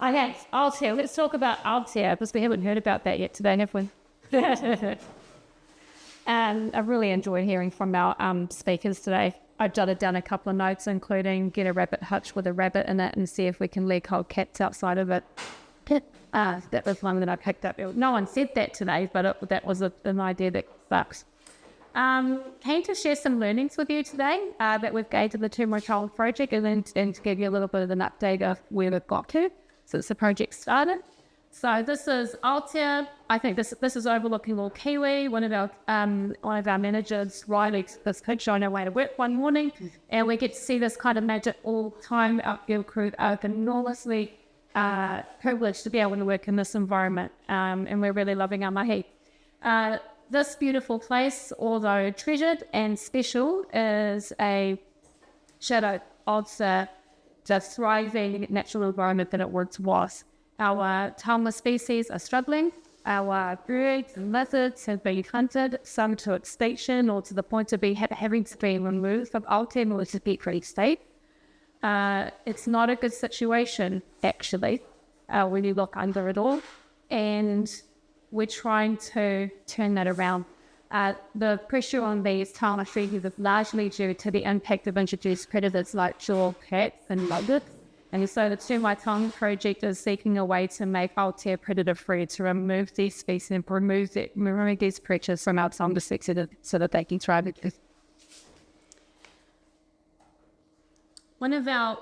Okay, Aotea. Let's talk about Aotea because we haven't heard about that yet today, have we? And I really enjoyed hearing from our speakers today. I jotted down a couple of notes, including get a rabbit hutch with a rabbit in it and see if we can leg hold cats outside of it. That was one that I picked up. No one said that today, but that was an idea that sucks. Came to share some learnings with you today that we've gained in the Tū Mai Taonga project and to give you a little bit of an update of where we've got to since the project started. So this is Aotea. I think this is overlooking Lord Kiwi. One of our managers, Riley, this picture on our way to work one morning, and we get to see this kind of magic all the time. Our field crew are enormously privileged to be able to work in this environment, and we're really loving our mahi. This beautiful place, although treasured and special, is a shadow of the thriving natural environment that it once was. Our taonga species are struggling. Our birds and lizards have been hunted, some to extinction or to the point of having to be removed from Aotea, which is pretty state. It's not a good situation, actually, when you look under it all. And we're trying to turn that around. The pressure on these taonga species is largely due to the impact of introduced predators like jaw cats and nuggets. And so the Tū Mai Taonga project is seeking a way to make Aotea predator free, to remove these species and remove these creatures from our taonga sector so that they can thrive. One of our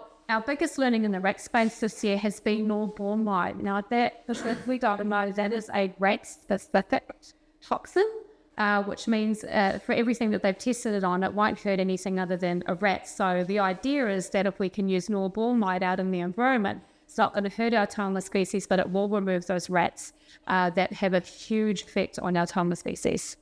biggest learning in the rat space this year has been Ngāti Mai. Now that, we don't know, that is a rat-specific toxin, which means for everything that they've tested it on, it won't hurt anything other than a rat. So the idea is that if we can use Ngāti Mai out in the environment, it's not going to hurt our taonga species, but it will remove those rats that have a huge effect on our taonga species.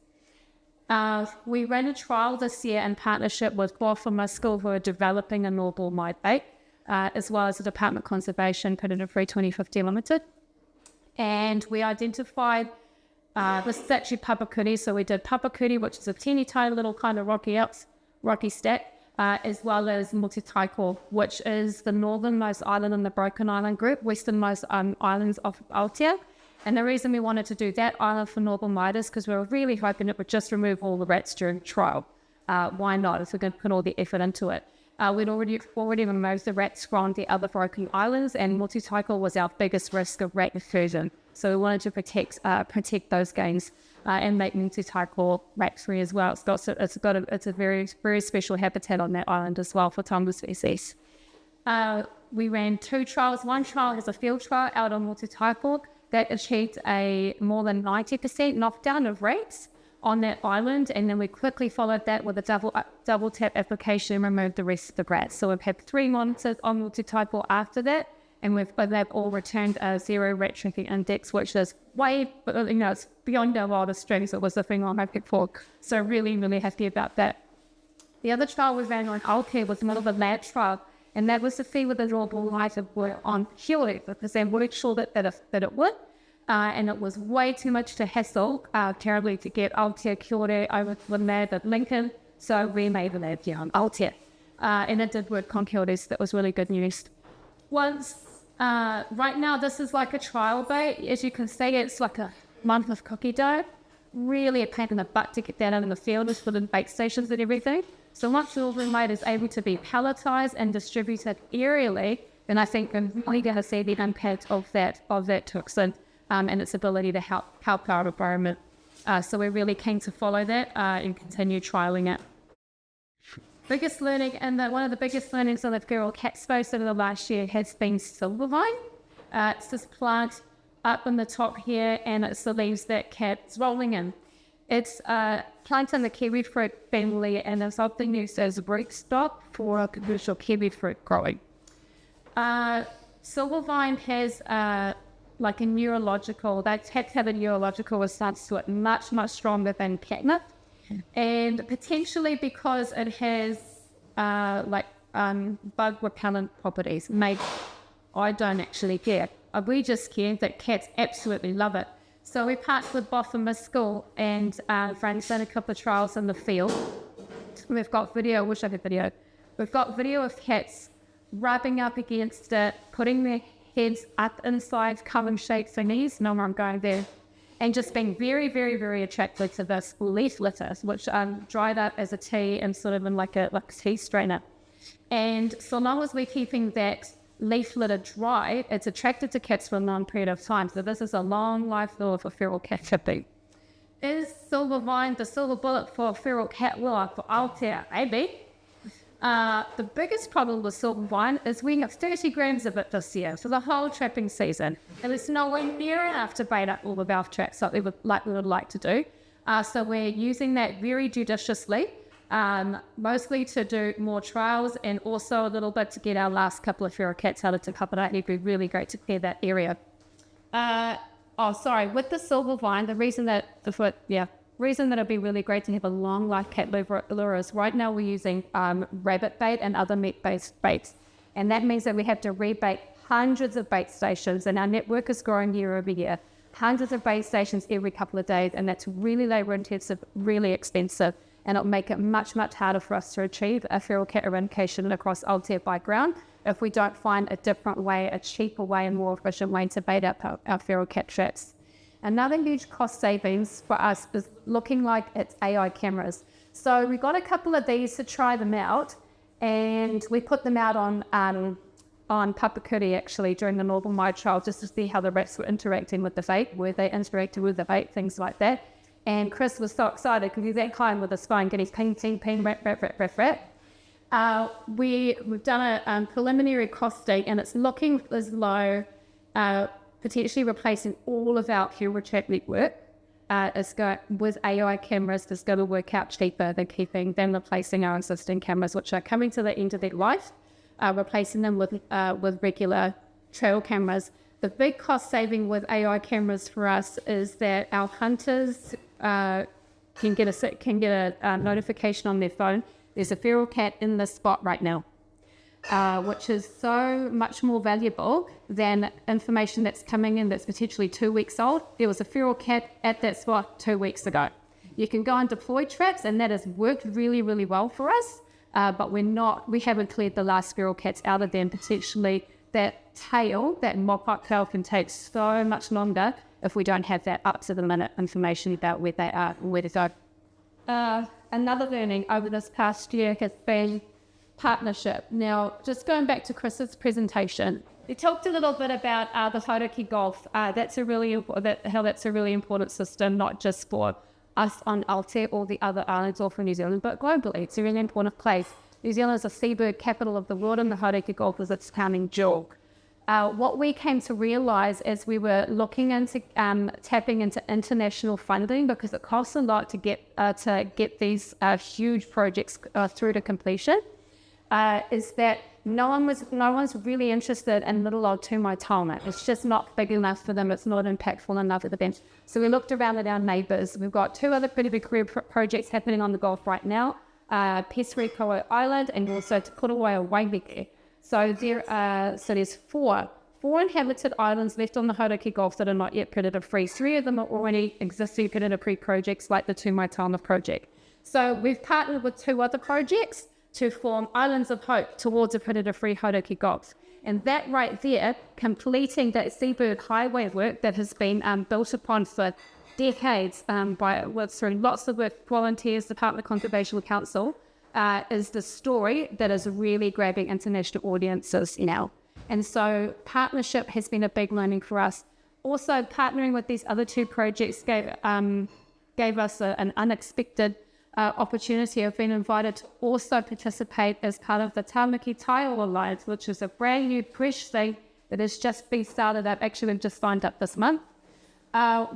We ran a trial this year in partnership with Whawhama School, who are developing a Ngāti Mai bait, as well as the Department of Conservation, Predator Free 2050 Limited. And we identified this is actually papakuri, so we did papakuri, which is a teeny tiny little kind of rocky stack, as well as Moutere Rongonui, which is the northernmost island in the Broken Island group, westernmost islands of Aotea. And the reason we wanted to do that island for Ngāti Mai is because we were really hoping it would just remove all the rats during the trial. Why not, if we're going to put all the effort into it? We'd already removed the rats from the other Broken Islands, and Moutere Rongonui was our biggest risk of rat incursion. So we wanted to protect those gains and make Moutere Rongonui rat-free as well. It's a very, very special habitat on that island as well for taonga species. We ran 2 trials. One trial is a field trial out on Moutere Rongonui that achieved a more than 90% knockdown of rats on that island, and then we quickly followed that with a double tap application and removed the rest of the rats. So we've had 3 monitors on Moutere Rongonui after that, and they've all returned a 0 rat tracking index, which is it's beyond our wildest dreams. It was the thing I'm hoping for. So really, really happy about that. The other trial we ran on Aotea was another lab trial, and that was to see whether the raw light would work on Kiwi, because they weren't sure that it would. And it was way too much to hassle, terribly, to get Aotea Kiwi over to the lab at Lincoln. So we made the lab here on Aotea. And it did work on Kiwi, so that was really good news. Right now, this is like a trial bait. As you can see, it's like a month of cookie dough. Really a pain in the butt to get that out in the field, just for the bait stations and everything. So once the overnight is able to be palletized and distributed aerially, then I think we're really going to see the impact of that toxin and its ability to help our environment. So we're really keen to follow that and continue trialling it. Biggest learning, and one of the biggest learnings on the feral cat space over the last year has been silvervine. It's this plant up in the top here, and it's the leaves that cat's rolling in. It's a plant in the kiwi fruit family, and it's often used as a rootstock for commercial kiwi fruit growing. Silvervine has like a neurological, they have a neurological response to it much, much stronger than catnip. And potentially because it has bug repellent properties. Maybe I don't actually care. We just care that cats absolutely love it. So we partnered with Whawhama School and ran a couple of trials in the field. We've got video, We've got video of cats rubbing up against it, putting their heads up inside cone shaped thingies, no more I'm going there, and just being very, very, very attracted to this leaf litter, which dried up as a tea and sort of in like a tea strainer. And so long as we're keeping that leaf litter dry, it's attracted to cats for a long period of time. So this is a long life lure for feral cat trapping. Is silver vine the silver bullet for feral cat lure for Aotea? Maybe. The biggest problem with silver vine is we have 30 grams of it this year for the whole trapping season, and it's nowhere near enough to bait up all of our traps like we would like to do. So we're using that very judiciously, mostly to do more trials and also a little bit to get our last couple of feral cats out of Te Kapara. It'd be really great to clear that area. With the silver vine, the reason that it'd be really great to have a long life cat lure is right now we're using rabbit bait and other meat-based baits. And that means that we have to rebait hundreds of bait stations, and our network is growing year over year. Hundreds of bait stations every couple of days, and that's really labor intensive, really expensive, and it'll make it much, much harder for us to achieve a feral cat eradication across Aotea by ground if we don't find a different way, a cheaper way and more efficient way to bait up our feral cat traps. Another huge cost savings for us is looking like it's AI cameras. So we got a couple of these to try them out, and we put them out on Papakuri actually during the Northern Mai trial just to see how the rats were interacting with the bait, where they interacted with the bait, things like that. And Chris was so excited because he's that kind with his phone, getting ping, ping, ping, rat. We've done a preliminary costing, and it's looking as though potentially replacing all of our hero trap network with AI cameras is going to work out cheaper than replacing our existing cameras, which are coming to the end of their life, replacing them with regular trail cameras. The big cost saving with AI cameras for us is that our hunters can get a notification on their phone. There's a feral cat in this spot right now, which is so much more valuable than information that's coming in that's potentially 2 weeks old. There was a feral cat at that spot 2 weeks ago. You can go and deploy traps, and that has worked really, really well for us, but we haven't cleared the last feral cats out of them. Potentially that mop-up tail can take so much longer if we don't have that up-to-the-minute information about where they are and where to go. Another learning over this past year has been partnership. Now, just going back to Chris's presentation, he talked a little bit about the Hauraki Gulf. That's a really important system, not just for us on Aotea or the other islands or for New Zealand, but globally. It's a really important place. New Zealand is a seabird capital of the world, and the Hauraki Gulf is its crowning jewel. What we came to realise as we were looking into tapping into international funding, because it costs a lot to get these huge projects through to completion, is that no one's really interested in little old Tū Mai Taonga. It's just not big enough for them. It's not impactful enough for them. So we looked around at our neighbours. We've got 2 other pretty big career projects happening on the Gulf right now, Pesarikoa Island and also Te Korowaia Waimeke. So there's 4 inhabited islands left on the Hauraki Gulf that are not yet predator free. 3 of them are already existing predator free projects like the Tū Mai Taonga project. So we've partnered with 2 other projects to form Islands of Hope towards a predator-free Hauraki Gulf. And that right there, completing that seabird highway work that has been built upon for decades through lots of work, volunteers, Department of Conservation Council, is the story that is really grabbing international audiences now. And so partnership has been a big learning for us. Also, partnering with these other 2 projects gave us an unexpected opportunity. I've been invited to also participate as part of the Tāmaki Taiao Alliance, which is a brand new fresh thing that has just been started up. Actually, we've just signed up this month,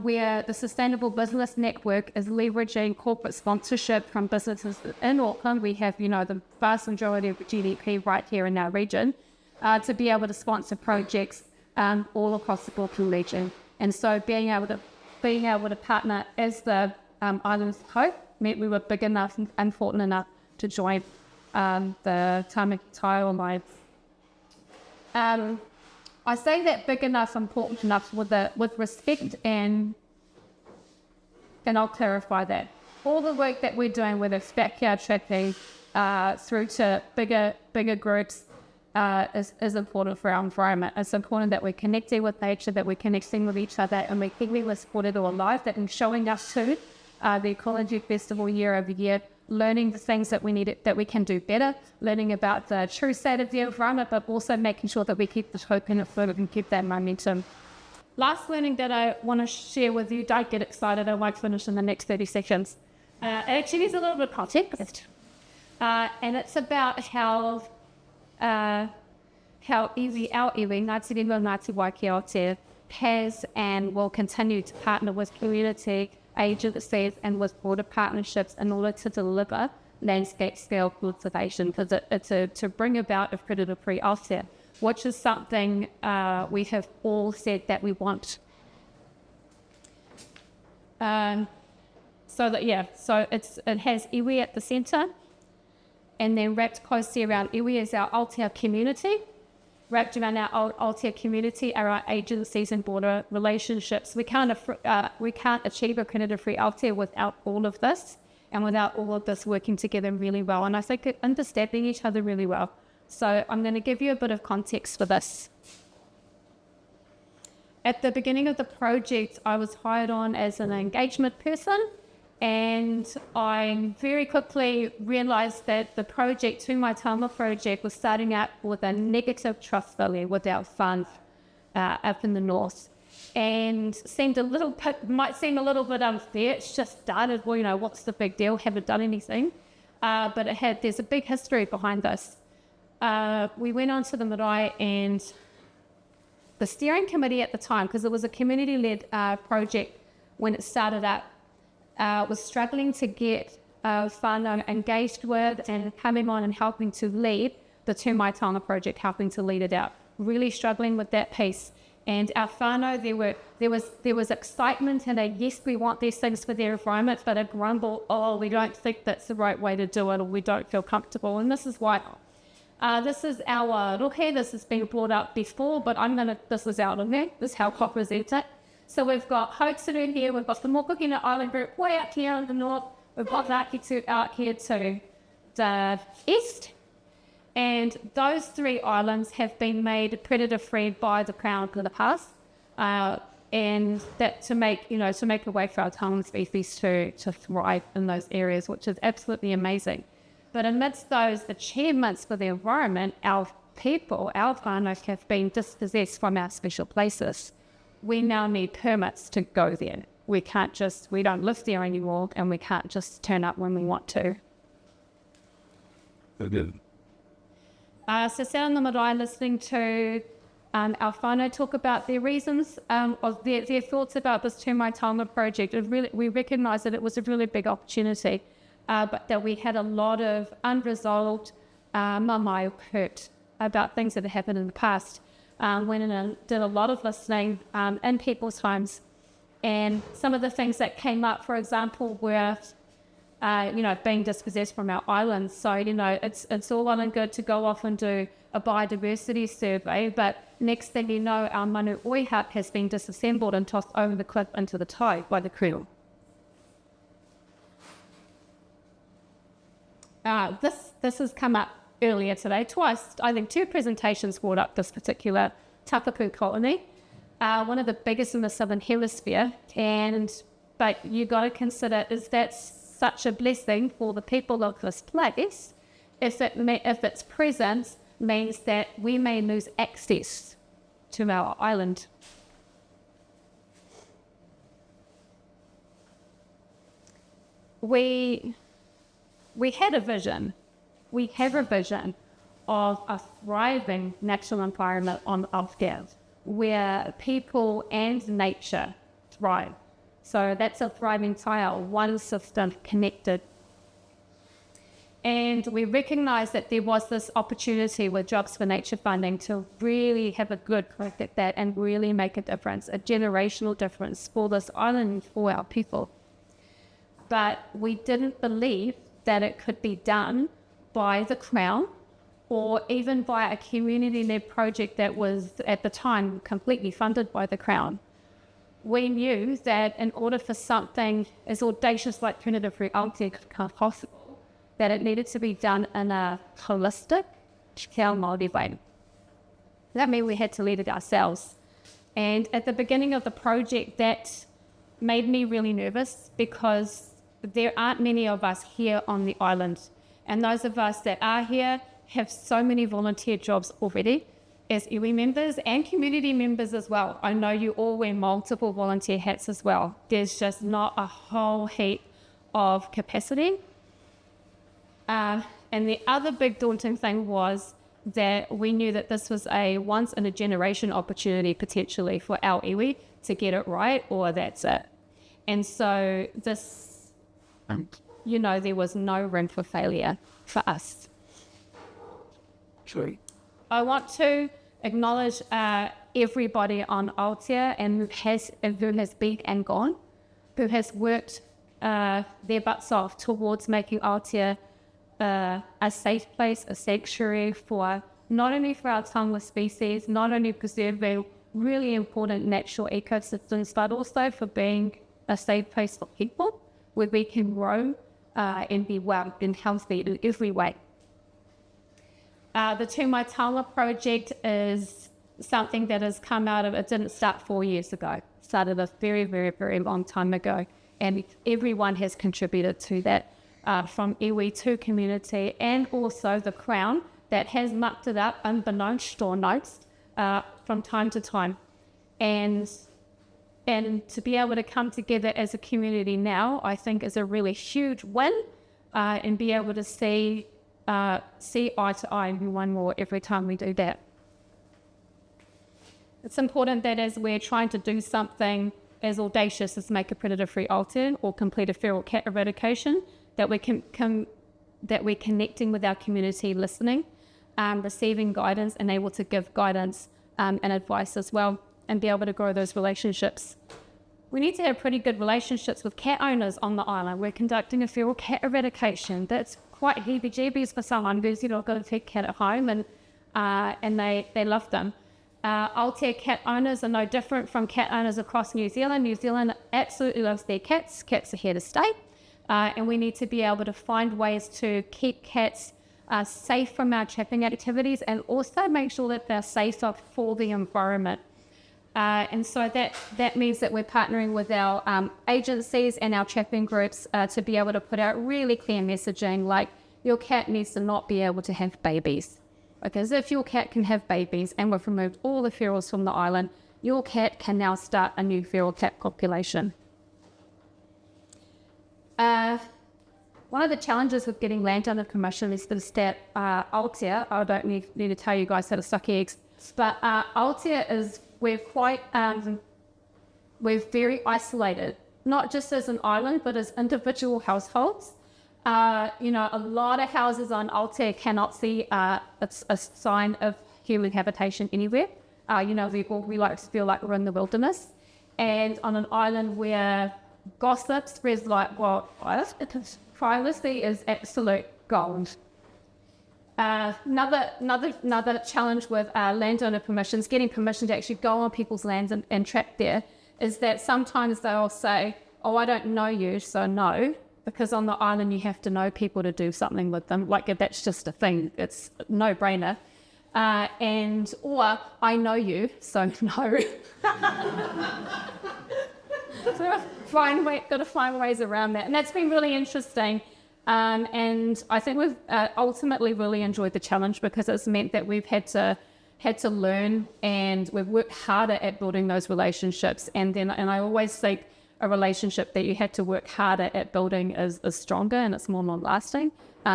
where the Sustainable Business Network is leveraging corporate sponsorship from businesses in Auckland. We have, the vast majority of GDP right here in our region, to be able to sponsor projects all across the Auckland region. And so being able to partner as the Islands of Hope meant we were big enough and important enough to join the Tāmaki Taiao Alliance. I say that big enough, important enough with respect, and I'll clarify that. All the work that we're doing, whether it's backyard trapping, through to bigger groups, is important for our environment. It's important that we're connecting with nature, that we're connecting with each other, and we're keeping this kōrero alive, that we're showing us too. The Ecology Festival year over year, learning the things that we need, that we can do better, learning about the true state of the environment, but also making sure that we keep the hope in it fluid and keep that momentum. Last learning that I want to share with you, don't get excited, I won't finish in the next 30 seconds. It actually needs a little bit of context. And it's about how iwi, our iwi, Ngāti Rehua Ngātiwai ki Aotea, has and will continue to partner with community agencies and with broader partnerships in order to deliver landscape scale conservation, because it's to bring about a Predator Free Aotea, which is something we have all said that we want. So it has iwi at the centre, and then wrapped closely around iwi is our Aotea community. Wrapped around our Aotea community are our agencies and border relationships. We can't achieve a Predator-free Aotea without all of this, and without all of this working together really well. And I think understanding each other really well. So I'm going to give you a bit of context for this. At the beginning of the project, I was hired on as an engagement person, and I very quickly realised that the project, Tū Mai Taonga project, was starting out with a negative trust value with our fund up in the north, and might seem a little bit unfair. It's just started. Well, what's the big deal? Haven't done anything, but there's a big history behind this. We went on to the marae, and the steering committee at the time, because it was a community-led project when it started up, was struggling to get whānau engaged with and coming on and helping to lead the Tū Mai Taonga project, helping to lead it out. Really struggling with that piece. And our whānau, there was excitement and a yes, we want these things for their environment, but a grumble, we don't think that's the right way to do it, or we don't feel comfortable. And this is why. This is our rohe. This has been brought up before, but this is our rohe. This is how I present it. So we've got Hauturu here, we've got the Mokokina Island group way up here in the north, we've got Ngāti out here to the east, and those three islands have been made predator-free by the Crown in the past, and that to make a way for our Taonga species to thrive in those areas, which is absolutely amazing. But amidst those achievements for the environment, our people, our whānau, have been dispossessed from our special places. We now need permits to go there. We don't live there anymore, and we can't just turn up when we want to. So sat on the marae listening to our whānau talk about their reasons, of their thoughts about this Tū Mai Taonga project. We recognised that it was a really big opportunity, but that we had a lot of unresolved mamae hurt about things that had happened in the past. Went in and did a lot of listening in people's homes, and some of the things that came up, for example, were being dispossessed from our islands. So it's all well and good to go off and do a biodiversity survey, but next thing you know, our manu oi hut has been disassembled and tossed over the cliff into the tide by the crew. This has come up earlier today, twice. I think 2 presentations brought up this particular tapaku colony, one of the biggest in the southern hemisphere. But you got to consider, is that such a blessing for the people of this place if its presence means that we may lose access to our island? We had a vision. We have a vision of a thriving natural environment on Aotea, where people and nature thrive. So that's a thriving taiao, one system connected. And we recognised that there was this opportunity with Jobs for Nature funding to really have a good crack at that and really make a difference, a generational difference for this island, for our people. But we didn't believe that it could be done by the Crown or even by a community-led project that was, at the time, completely funded by the Crown. We knew that in order for something as audacious like Predator Free Aotea to become possible, that it needed to be done in a holistic, kia Māori way. That meant we had to lead it ourselves. And at the beginning of the project, that made me really nervous because there aren't many of us here on the island. And those of us that are here have so many volunteer jobs already as iwi members and community members as well. I know you all wear multiple volunteer hats as well. There's just not a whole heap of capacity. And the other big daunting thing was that we knew that this was a once in a generation opportunity potentially for our iwi to get it right, or that's it. And so this, there was no room for failure for us. True. I want to acknowledge everybody on Aotea and who has been and gone, who has worked their butts off towards making Aotea a safe place, a sanctuary for not only for our taonga species, not only preserving really important natural ecosystems, but also for being a safe place for people where we can grow and be well and healthy in every way. The Tū Mai Taonga project is something that has come out of, it didn't start 4 years ago. It started a very, very, very long time ago. And everyone has contributed to that, from iwi to community, and also the Crown that has mucked it up unbeknownst or notes from time to time. And to be able to come together as a community now, I think is a really huge win, and be able to see eye to eye and one more every time we do that. It's important that as we're trying to do something as audacious as make a Predator Free Aotea or complete a feral cat eradication, that we're connecting with our community, listening, receiving guidance, and able to give guidance and advice as well, and be able to grow those relationships. We need to have pretty good relationships with cat owners on the island. We're conducting a feral cat eradication. That's quite heebie-jeebies for someone who's got a pet cat at home, and they love them. Aotea cat owners are no different from cat owners across New Zealand. New Zealand absolutely loves their cats. Cats are here to stay. And we need to be able to find ways to keep cats safe from our trapping activities, and also make sure that they're safer for the environment. And so that means that we're partnering with our agencies and our trapping groups to be able to put out really clear messaging, like your cat needs to not be able to have babies. Because if your cat can have babies and we've removed all the ferals from the island, your cat can now start a new feral cat population. One of the challenges with getting land under permission is that Aotea, I don't need to tell you guys how to suck eggs, but Aotea we're very isolated, not just as an island, but as individual households. A lot of houses on Aotea cannot see a sign of human habitation anywhere. We like to feel like we're in the wilderness. And on an island where gossip spreads like wildfire, privacy is absolute gold. Another challenge with landowner permissions, getting permission to actually go on people's lands and trap there, is that sometimes they'll say, oh, I don't know you, so no. Because on the island, you have to know people to do something with them. Like, that's just a thing. It's a no-brainer. Or I know you, so no. So got to find ways around that. And that's been really interesting. And I think we've ultimately really enjoyed the challenge, because it's meant that we've had to learn, and we've worked harder at building those relationships. And I always think a relationship that you had to work harder at building is stronger, and it's more long-lasting,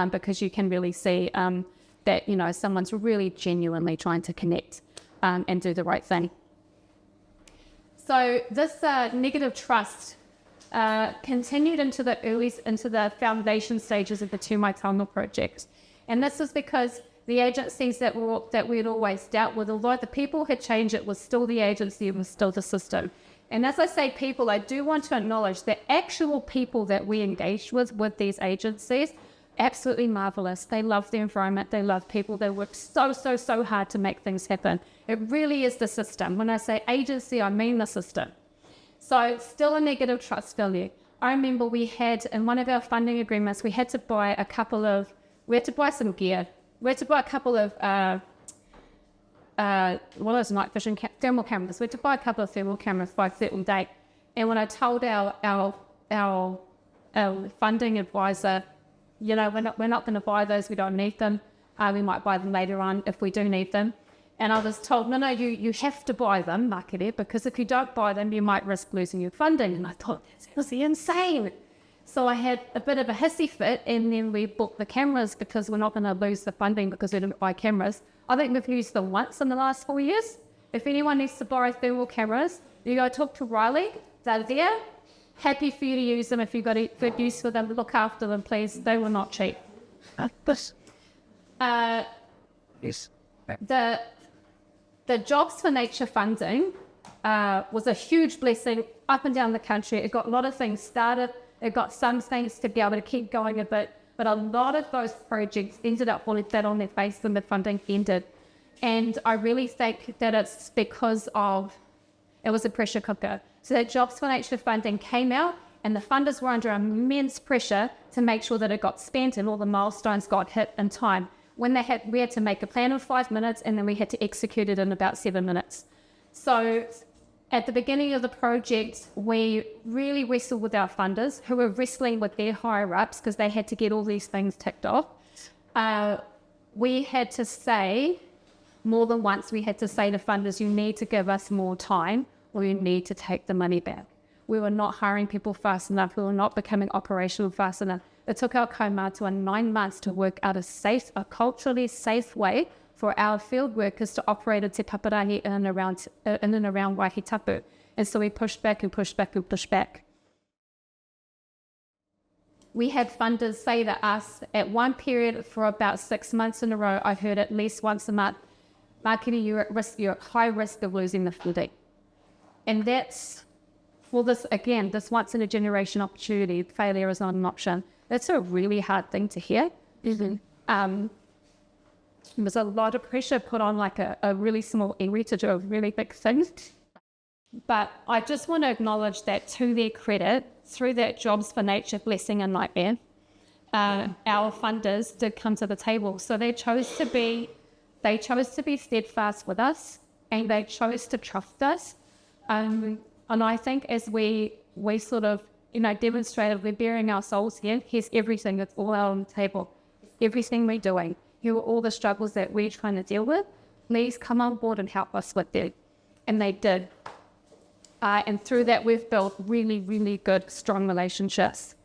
because you can really see that someone's really genuinely trying to connect and do the right thing. So this negative trust continued into the foundation stages of the Tū Mai Taonga project, and this was because the agencies that we'd always dealt with, although the people had changed, it was still the agency, it was still the system. And as I say people, I do want to acknowledge the actual people that we engaged with these agencies, absolutely marvellous. They love the environment, they love people, they work so hard to make things happen. It really is the system. When I say agency, I mean the system. So still a negative trust value. I remember we had, in one of our funding agreements, we had to buy some gear. We had to buy a couple of one of those night vision thermal cameras. We had to buy a couple of thermal cameras by a certain date. And when I told our funding advisor, you know, we're not going to buy those, we don't need them. We might buy them later on if we do need them. And I was told, no, you have to buy them, Makere, because if you don't buy them, you might risk losing your funding. And I thought, that's insane. So I had a bit of a hissy fit, and then we bought the cameras because we're not going to lose the funding because we didn't buy cameras. I think we've used them once in the last 4 years. If anyone needs to borrow thermal cameras, you go talk to Riley. They're there. Happy for you to use them if you've got good use for them. Look after them, please. They were not cheap. Yes. The Jobs for Nature funding was a huge blessing up and down the country. It got a lot of things started. It got some things to be able to keep going a bit. But a lot of those projects ended up falling flat on their face when the funding ended. And I really think that it's because it was a pressure cooker. So that Jobs for Nature funding came out, and the funders were under immense pressure to make sure that it got spent and all the milestones got hit in time. We had to make a plan in 5 minutes, and then we had to execute it in about 7 minutes. So at the beginning of the project, we really wrestled with our funders, who were wrestling with their higher-ups because they had to get all these things ticked off. We had to say, more than once, we had to say to funders, you need to give us more time, or you need to take the money back. We were not hiring people fast enough. We were not becoming operational fast enough. It took our kaumātua 9 months to work out a culturally safe way for our field workers to operate at Te Paparahi in and around Waihitapu. And so we pushed back and pushed back and pushed back. We had funders say to us at one period for about 6 months in a row, I heard at least once a month, Makere, you're at high risk of losing the funding. And that's, well, this once in a generation opportunity, failure is not an option. That's a really hard thing to hear. Mm-hmm. There's a lot of pressure put on like a really small iwi to do a really big thing. But I just want to acknowledge that to their credit, through that Jobs for Nature blessing and nightmare, our funders did come to the table. So they chose to be steadfast with us, and they chose to trust us. And I think as we sort of, demonstrated we're bearing our souls here, here's everything, it's all out on the table. Everything we're doing, here are all the struggles that we're trying to deal with. Please come on board and help us with it. And they did. And through that, we've built really, really good, strong relationships.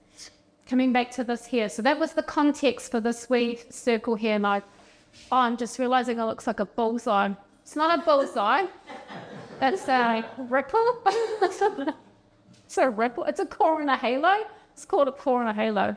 Coming back to this here. So that was the context for this wee circle here. And I'm just realizing it looks like a bullseye. It's not a bullseye. It's a ripple. It's a ripple. It's a core and a halo. It's called a core and a halo.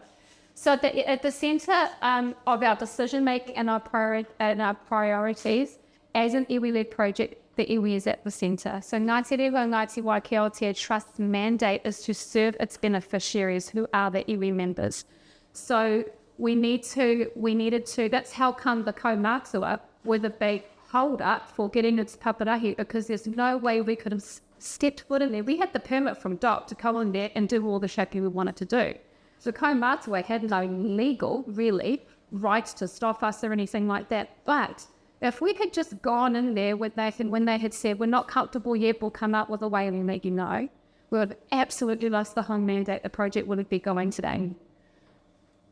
So at the centre of our decision making and our priorities, as an iwi-led project, the iwi is at the centre. So Ngāti Rehua Ngātiwai ki Aotea Trust's mandate is to serve its beneficiaries, who are the iwi members. So we needed to. That's how come the kaumātua were the big hold up for getting its paparahi, because there's no way we could have stepped foot in there. We had the permit from DOC to come in there and do all the shaki we wanted to do. So kaumātua had no legal, really, right to stop us or anything like that. But if we had just gone in there when they had said, we're not comfortable yet, we'll come up with a way and let you know, we would have absolutely lost the home mandate. The project wouldn't be going today.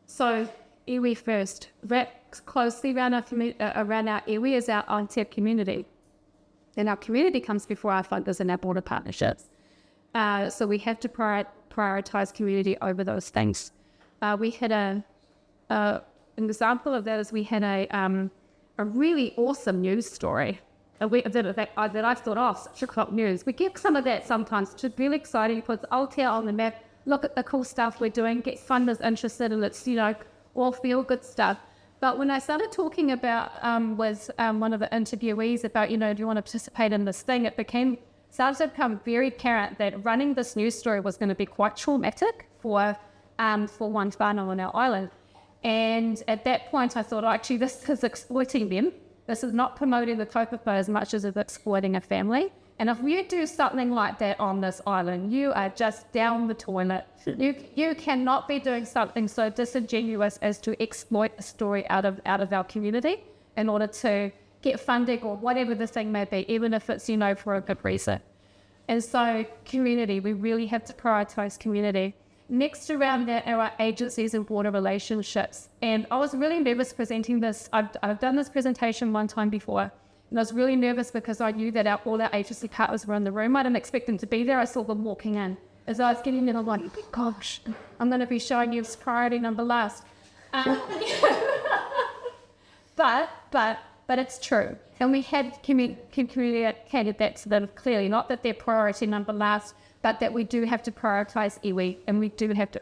So iwi first. Wrapped closely around our iwi is our Aotea community. And our community comes before our funders and our border partnerships. So we have to prioritise community over those things. We had an example of that is we had a really awesome news story that I thought, such a top news. We get some of that sometimes, which is really exciting, puts Aotea on the map, look at the cool stuff we're doing, get funders interested, and it's, all feel good stuff. But when I started talking about with one of the interviewees about, do you want to participate in this thing, it started to become very apparent that running this news story was going to be quite traumatic for one whānau on our island. And at that point, I thought, actually, this is exploiting them. This is not promoting the kaupapa as much as it's exploiting a family. And if you do something like that on this island, you are just down the toilet. You cannot be doing something so disingenuous as to exploit a story out of our community in order to get funding or whatever the thing may be, even if it's, for a good reason. And so community, we really have to prioritise community. Next around that are our agencies and border relationships. And I was really nervous presenting this. I've done this presentation one time before, and I was really nervous because I knew that all our agency partners were in the room. I didn't expect them to be there. I saw them walking in. As I was getting in, I'm like, gosh, I'm going to be showing you priority number last. But it's true. And we had communicated that to them clearly, not that they're priority number last, but that we do have to prioritise iwi and we do have to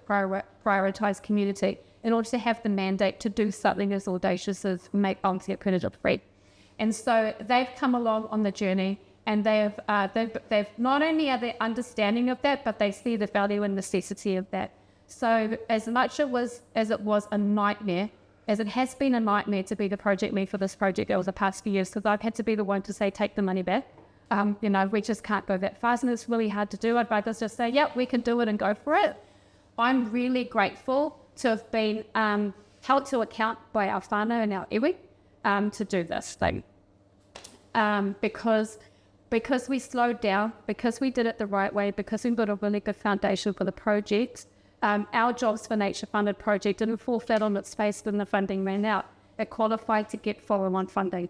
prioritise community in order to have the mandate to do something as audacious as make Aotea predator free. And so they've come along on the journey, and they've not only are they understanding of that, but they see the value and necessity of that. So as much as it was a nightmare, as it has been a nightmare to be the project lead for this project over the past few years, because I've had to be the one to say, take the money back. We just can't go that fast, and it's really hard to do. I'd rather just say, yep, we can do it and go for it. I'm really grateful to have been held to account by our whānau and our iwi to do this thing. Because we slowed down, because we did it the right way, because we built a really good foundation for the project, our Jobs for Nature funded project didn't fall flat on its face when the funding ran out. It qualified to get follow-on funding.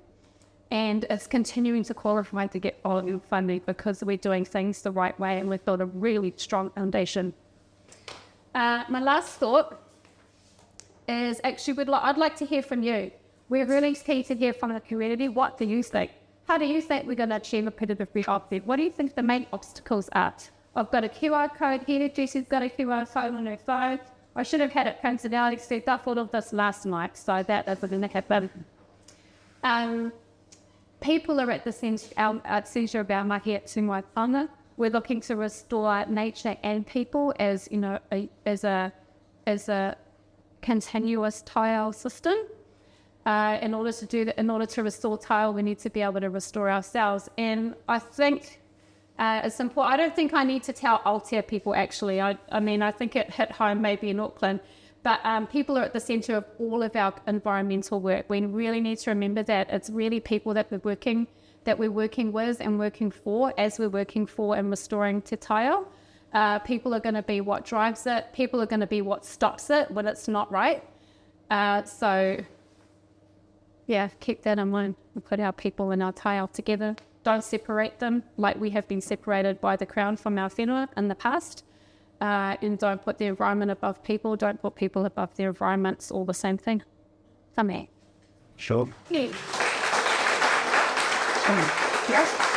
And it's continuing to qualify to get follow-on funding because we're doing things the right way and we've built a really strong foundation. My last thought is actually I'd like to hear from you. We're really keen to hear from the community. What do you think? How do you think we're going to achieve a predator free Aotea? What do you think the main obstacles are? I've got a QR code here. Jesse's got a QR code on her phone. I should have had it printed out, except I thought of this last night, so that isn't going to happen. People are at the centre of our mahi at Tū Mai Taonga. We're looking to restore nature and people as a continuous taiao system. In order to do that, in order to restore taiao, we need to be able to restore ourselves. And I think it's important. I don't think I need to tell Aotea people, actually. I think it hit home maybe in Auckland. But people are at the centre of all of our environmental work. We really need to remember that it's really people that we're working with and working for as we're working for and restoring te taiao. People are going to be what drives it. People are going to be what stops it when it's not right. Keep that in mind. We put our people and our taiao together. Don't separate them like we have been separated by the Crown from our whenua in the past. And don't put the environment above people. Don't put people above the environment. It's all the same thing. Come here. Sure. Yeah. Yes.